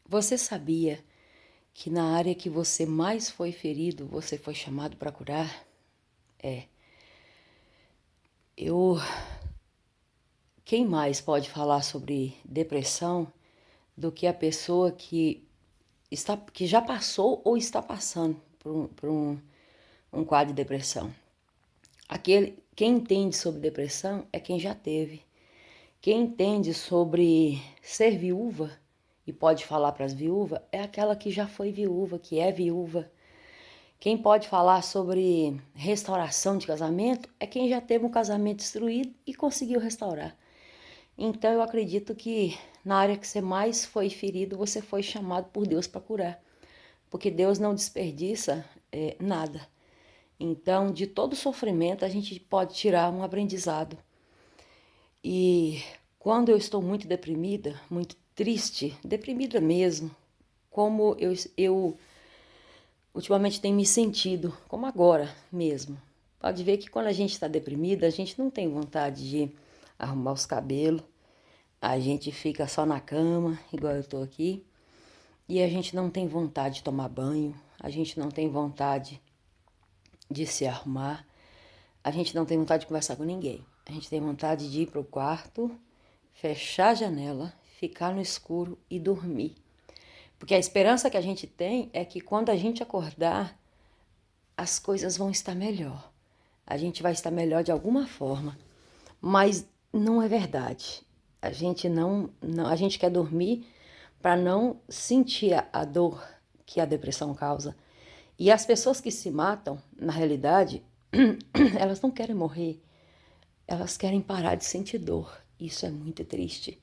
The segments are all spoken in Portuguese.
Você sabia que na área que você mais foi ferido, você foi chamado para curar? É. Eu. Quem mais pode falar sobre depressão do que a pessoa que já passou ou está passando por um quadro de depressão? Quem entende sobre depressão é quem já teve. Quem entende sobre ser viúva e pode falar para as viúvas é aquela que já foi viúva, que é viúva. Quem pode falar sobre restauração de casamento é quem já teve um casamento destruído e conseguiu restaurar. Então eu acredito que na área que você mais foi ferido, você foi chamado por Deus para curar. Porque Deus não desperdiça nada. Então, de todo sofrimento, a gente pode tirar um aprendizado. E quando eu estou muito deprimida, muito triste, deprimida mesmo, como eu ultimamente tenho me sentido, como agora mesmo. Pode ver que quando a gente está deprimida, a gente não tem vontade de arrumar os cabelos, a gente fica só na cama, igual eu estou aqui, e a gente não tem vontade de tomar banho, a gente não tem vontade de se arrumar, a gente não tem vontade de conversar com ninguém. A gente tem vontade de ir para o quarto, fechar a janela, ficar no escuro e dormir. Porque a esperança que a gente tem é que quando a gente acordar, as coisas vão estar melhor. A gente vai estar melhor de alguma forma. Mas não é verdade. A gente a gente quer dormir para não sentir a dor que a depressão causa. E as pessoas que se matam, na realidade, elas não querem morrer, elas querem parar de sentir dor. Isso é muito triste.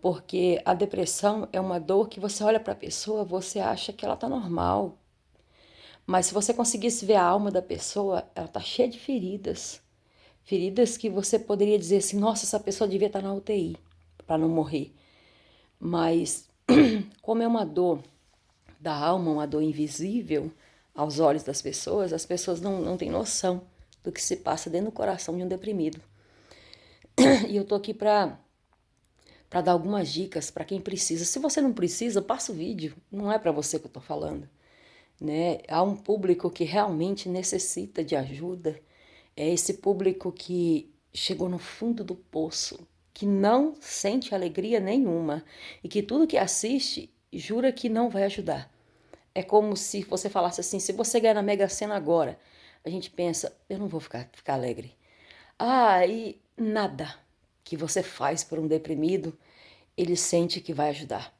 Porque a depressão é uma dor que você olha para a pessoa, você acha que ela tá normal. Mas se você conseguisse ver a alma da pessoa, ela tá cheia de feridas. Feridas que você poderia dizer assim, nossa, essa pessoa devia estar na UTI para não morrer. Mas como é uma dor da alma, uma dor invisível aos olhos das pessoas, as pessoas não têm noção do que se passa dentro do coração de um deprimido. E eu tô aqui para dar algumas dicas para quem precisa. Se você não precisa, passa o vídeo. Não é para você que eu tô falando, né? Há um público que realmente necessita de ajuda. É esse público que chegou no fundo do poço, que não sente alegria nenhuma e que tudo que assiste jura que não vai ajudar. É como se você falasse assim, se você ganhar na Mega Sena agora, a gente pensa, eu não vou ficar alegre. Ah, e nada que você faz por um deprimido, ele sente que vai ajudar.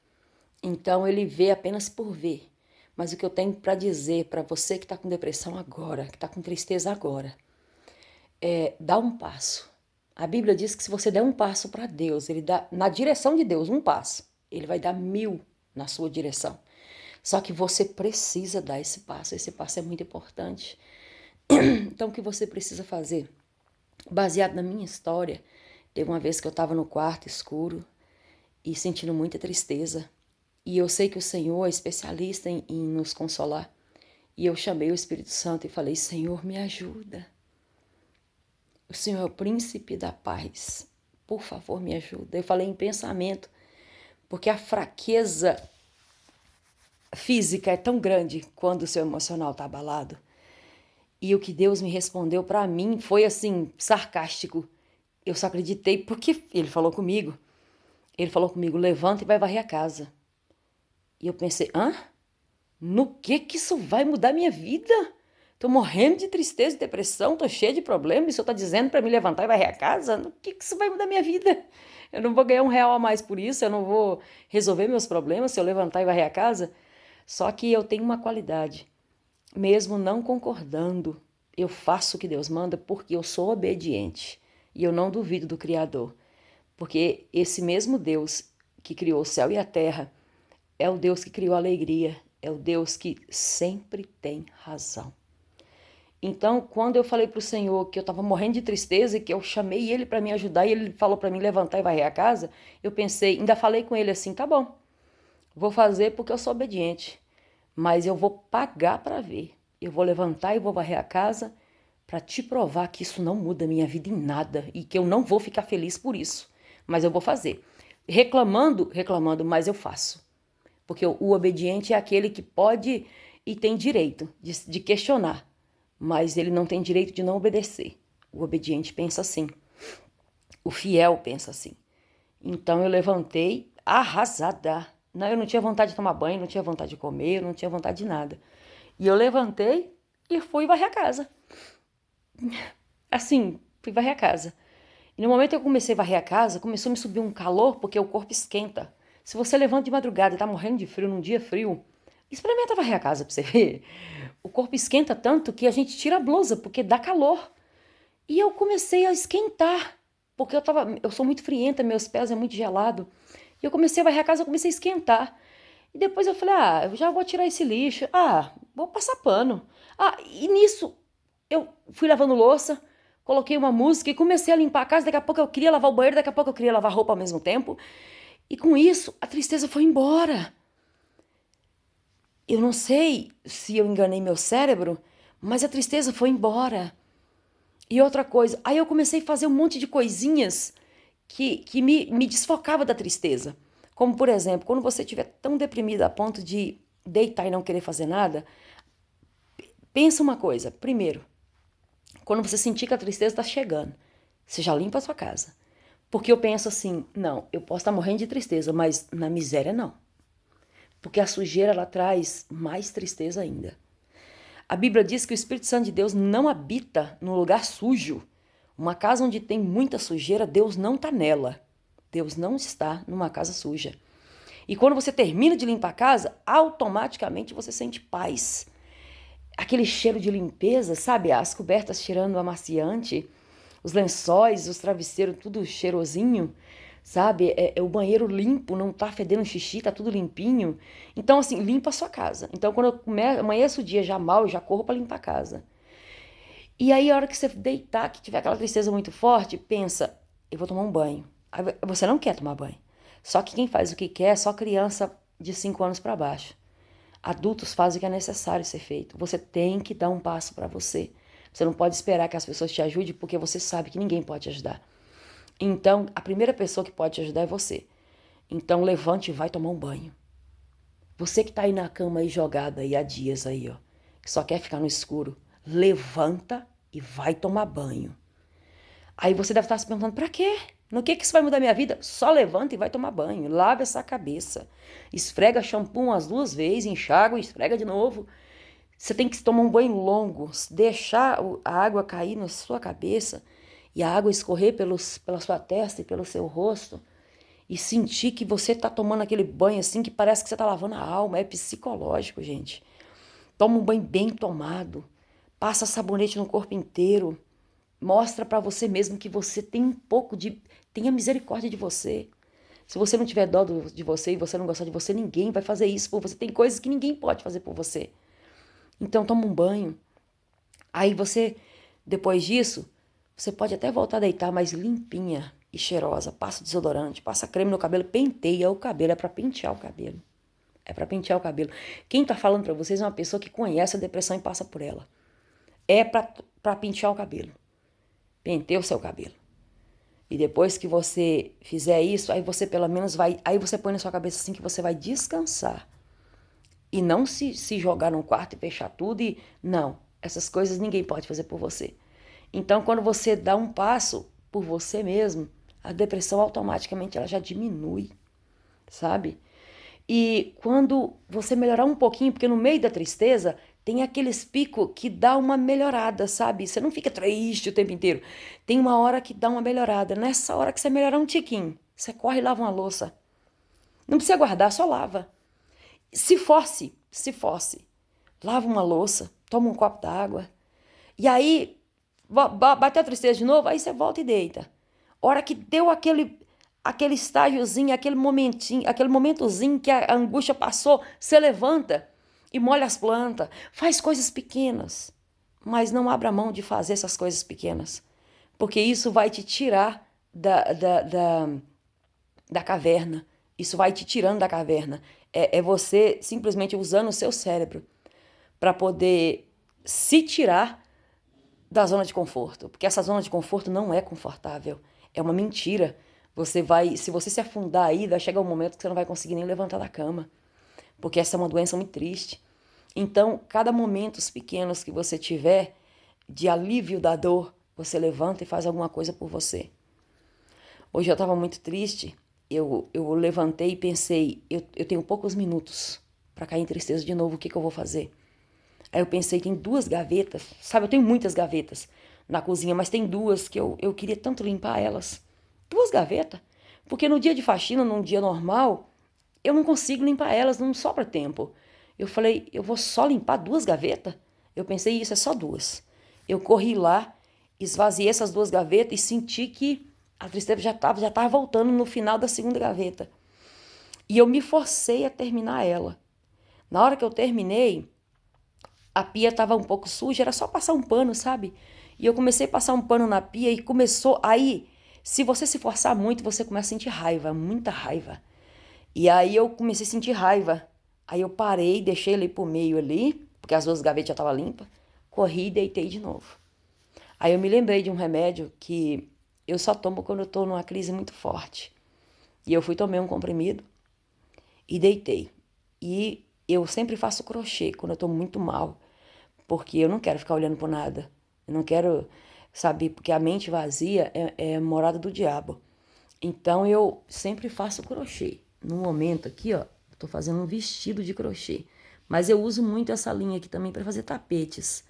Então ele vê apenas por ver. Mas o que eu tenho para dizer para você que está com depressão agora, que está com tristeza agora, é dar um passo. A Bíblia diz que se você der um passo para Deus, ele dá na direção de Deus um passo, ele vai dar 1000 na sua direção. Só que você precisa dar esse passo é muito importante. Então o que você precisa fazer? Baseado na minha história, teve uma vez que eu estava no quarto escuro e sentindo muita tristeza. E eu sei que o Senhor é especialista em nos consolar. E eu chamei o Espírito Santo e falei, Senhor, me ajuda. O Senhor é o príncipe da paz. Por favor, me ajuda. Eu falei em pensamento, porque a fraqueza física é tão grande quando o seu emocional está abalado. E o que Deus me respondeu para mim foi assim, sarcástico. Eu só acreditei porque ele falou comigo. Ele falou comigo, levanta e vai varrer a casa. E eu pensei, hã? No que isso vai mudar minha vida? Tô morrendo de tristeza e depressão, tô cheia de problemas, e o senhor tá dizendo para me levantar e varrer a casa? No que isso vai mudar minha vida? Eu não vou ganhar R$ 1 a mais por isso, eu não vou resolver meus problemas se eu levantar e varrer a casa. Só que eu tenho uma qualidade. Mesmo não concordando, eu faço o que Deus manda porque eu sou obediente. E eu não duvido do Criador. Porque esse mesmo Deus que criou o céu e a terra é o Deus que criou a alegria, é o Deus que sempre tem razão. Então, quando eu falei para o Senhor que eu estava morrendo de tristeza e que eu chamei Ele para me ajudar e Ele falou para mim levantar e varrer a casa, eu pensei, ainda falei com Ele assim, tá bom, vou fazer porque eu sou obediente, mas eu vou pagar para ver. Eu vou levantar e vou varrer a casa para te provar que isso não muda a minha vida em nada e que eu não vou ficar feliz por isso, mas eu vou fazer. Reclamando, mas eu faço. Porque o obediente é aquele que pode e tem direito de questionar, mas ele não tem direito de não obedecer. O obediente pensa assim. O fiel pensa assim. Então eu levantei arrasada. Não, eu não tinha vontade de tomar banho, não tinha vontade de comer, não tinha vontade de nada. E eu levantei e fui varrer a casa. Assim, fui varrer a casa. E no momento que eu comecei a varrer a casa, começou a me subir um calor, porque o corpo esquenta. Se você levanta de madrugada e tá morrendo de frio num dia frio, experimenta varrer a casa pra você ver. O corpo esquenta tanto que a gente tira a blusa, porque dá calor. E eu comecei a esquentar, porque eu sou muito frienta, meus pés é muito gelado. E eu comecei a varrer a casa, eu comecei a esquentar. E depois eu falei, eu já vou tirar esse lixo. Vou passar pano. E nisso eu fui lavando louça, coloquei uma música e comecei a limpar a casa. Daqui a pouco eu queria lavar o banheiro, daqui a pouco eu queria lavar roupa ao mesmo tempo. E com isso, a tristeza foi embora. Eu não sei se eu enganei meu cérebro, mas a tristeza foi embora. E outra coisa, aí eu comecei a fazer um monte de coisinhas que me desfocava da tristeza. Como, por exemplo, quando você estiver tão deprimida a ponto de deitar e não querer fazer nada, pensa uma coisa. Primeiro, quando você sentir que a tristeza está chegando, você já limpa a sua casa. Porque eu penso assim, não, eu posso estar morrendo de tristeza, mas na miséria não. Porque a sujeira, ela traz mais tristeza ainda. A Bíblia diz que o Espírito Santo de Deus não habita num lugar sujo. Uma casa onde tem muita sujeira, Deus não está nela. Deus não está numa casa suja. E quando você termina de limpar a casa, automaticamente você sente paz. Aquele cheiro de limpeza, sabe? As cobertas cheirando amaciante, os lençóis, os travesseiros, tudo cheirosinho, sabe? É o banheiro limpo, não tá fedendo xixi, tá tudo limpinho. Então, assim, limpa a sua casa. Então, quando eu amanheço o dia já mal, eu já corro para limpar a casa. E aí, a hora que você deitar, que tiver aquela tristeza muito forte, pensa, eu vou tomar um banho. Aí você não quer tomar banho. Só que quem faz o que quer é só criança de 5 anos para baixo. Adultos fazem o que é necessário ser feito. Você tem que dar um passo para você. Você não pode esperar que as pessoas te ajudem porque você sabe que ninguém pode te ajudar. Então, a primeira pessoa que pode te ajudar é você. Então, levante e vai tomar um banho. Você que tá aí na cama aí jogada aí há dias aí, ó, que só quer ficar no escuro, levanta e vai tomar banho. Aí você deve estar se perguntando, pra quê? No que isso vai mudar minha vida? Só levanta e vai tomar banho, lava essa cabeça, esfrega shampoo umas 2 vezes, enxágua e esfrega de novo. Você tem que tomar um banho longo, deixar a água cair na sua cabeça e a água escorrer pela sua testa e pelo seu rosto e sentir que você tá tomando aquele banho assim que parece que você tá lavando a alma. É psicológico, gente. Toma um banho bem tomado, passa sabonete no corpo inteiro, mostra para você mesmo que você tem um pouco de... Tenha misericórdia de você. Se você não tiver dó de você e você não gostar de você, ninguém vai fazer isso por você. Tem coisas que ninguém pode fazer por você. Então toma um banho. Aí você, depois disso, você pode até voltar a deitar mais limpinha e cheirosa. Passa desodorante, passa creme no cabelo, penteia o cabelo. É para pentear o cabelo. É para pentear o cabelo. Quem tá falando para vocês é uma pessoa que conhece a depressão e passa por ela. É para pentear o cabelo. Penteia o seu cabelo. E depois que você fizer isso, aí você pelo menos vai... Aí você põe na sua cabeça assim que você vai descansar. E não se jogar num quarto e fechar tudo e... Não, essas coisas ninguém pode fazer por você. Então, quando você dá um passo por você mesmo, a depressão automaticamente ela já diminui, sabe? E quando você melhorar um pouquinho, porque no meio da tristeza tem aqueles picos que dá uma melhorada, sabe? Você não fica triste o tempo inteiro. Tem uma hora que dá uma melhorada. Nessa hora que você melhorar um tiquinho, você corre e lava uma louça. Não precisa guardar, só lava. Se force, se force. Lava uma louça, toma um copo d'água. E aí, bateu a tristeza de novo, aí você volta e deita. Hora que deu aquele estágiozinho, aquele momentozinho que a angústia passou, você levanta e molha as plantas, faz coisas pequenas, mas não abra mão de fazer essas coisas pequenas, porque isso vai te tirar da caverna, isso vai te tirando da caverna. É você simplesmente usando o seu cérebro para poder se tirar da zona de conforto, porque essa zona de conforto não é confortável, é uma mentira. Se você se afundar aí, vai chegar um momento que você não vai conseguir nem levantar da cama. porque essa é uma doença muito triste. Então, cada momentos pequenos que você tiver de alívio da dor, você levanta e faz alguma coisa por você. Hoje eu estava muito triste, eu levantei e pensei, eu tenho poucos minutos para cair em tristeza de novo, o que eu vou fazer? Aí eu pensei, tem 2 gavetas, sabe, eu tenho muitas gavetas na cozinha, mas tem 2 que eu queria tanto limpar elas. 2 gavetas, porque no dia de faxina, num dia normal, eu não consigo limpar elas, não sobra tempo. Eu falei, eu vou só limpar 2 gavetas? Eu pensei, isso é só 2. Eu corri lá, esvaziei essas 2 gavetas e senti que a tristeza já tava voltando no final da segunda gaveta. E eu me forcei a terminar ela. Na hora que eu terminei, a pia estava um pouco suja, era só passar um pano, sabe? E eu comecei a passar um pano na pia e começou. Aí, se você se forçar muito, você começa a sentir raiva, muita raiva. E aí eu comecei a sentir raiva. Aí eu parei, deixei ele pro meio ali, porque as 2 gavetas já estavam limpas. Corri e deitei de novo. Aí eu me lembrei de um remédio que eu só tomo quando eu tô numa crise muito forte. E eu fui tomei um comprimido e deitei. E eu sempre faço crochê quando eu tô muito mal, porque eu não quero ficar olhando por nada. Eu não quero, sabe, porque a mente vazia é morada do diabo. Então eu sempre faço crochê. No momento aqui, ó, eu tô fazendo um vestido de crochê. Mas eu uso muito essa linha aqui também para fazer tapetes.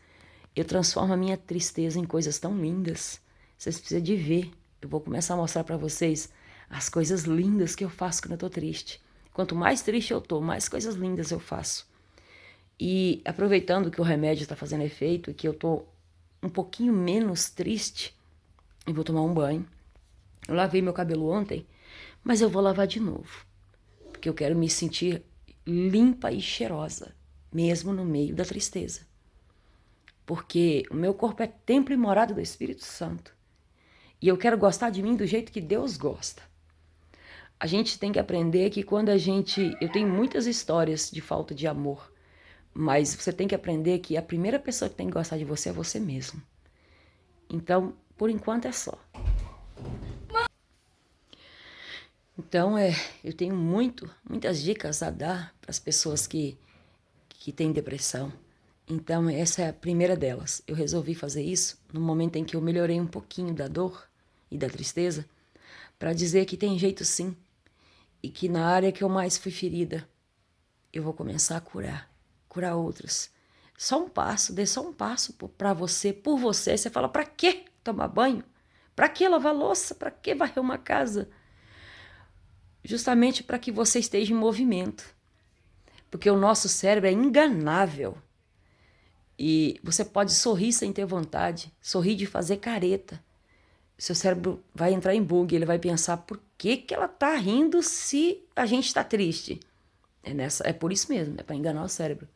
Eu transformo a minha tristeza em coisas tão lindas. Vocês precisam de ver. Eu vou começar a mostrar para vocês as coisas lindas que eu faço quando eu tô triste. Quanto mais triste eu tô, mais coisas lindas eu faço. E aproveitando que o remédio está fazendo efeito e que eu tô um pouquinho menos triste, eu vou tomar um banho. Eu lavei meu cabelo ontem, mas eu vou lavar de novo, porque eu quero me sentir limpa e cheirosa, mesmo no meio da tristeza. Porque o meu corpo é templo e morada do Espírito Santo. E eu quero gostar de mim do jeito que Deus gosta. A gente tem que aprender que quando a gente... Eu tenho muitas histórias de falta de amor, mas você tem que aprender que a primeira pessoa que tem que gostar de você é você mesmo. Então, por enquanto é só. Então, eu tenho muitas dicas a dar para as pessoas que têm depressão. Então, essa é a primeira delas. Eu resolvi fazer isso no momento em que eu melhorei um pouquinho da dor e da tristeza, para dizer que tem jeito sim, e que na área que eu mais fui ferida, eu vou começar a curar outras. Só um passo, dê só um passo para você, por você. Você fala, para que tomar banho? Para que lavar louça? Para que varrer uma casa? Justamente para que você esteja em movimento. Porque o nosso cérebro é enganável. E você pode sorrir sem ter vontade, sorrir de fazer careta. Seu cérebro vai entrar em bug, ele vai pensar por que ela está rindo se a gente está triste. É por isso mesmo, é para enganar o cérebro.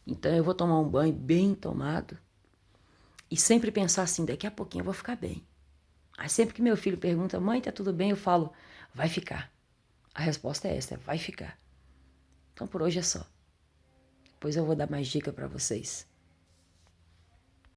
Então eu vou tomar um banho bem tomado e sempre pensar assim, daqui a pouquinho eu vou ficar bem. Aí sempre que meu filho pergunta, mãe, tá tudo bem? Eu falo, vai ficar. A resposta é essa, vai ficar. Então por hoje é só. Depois eu vou dar mais dica para vocês.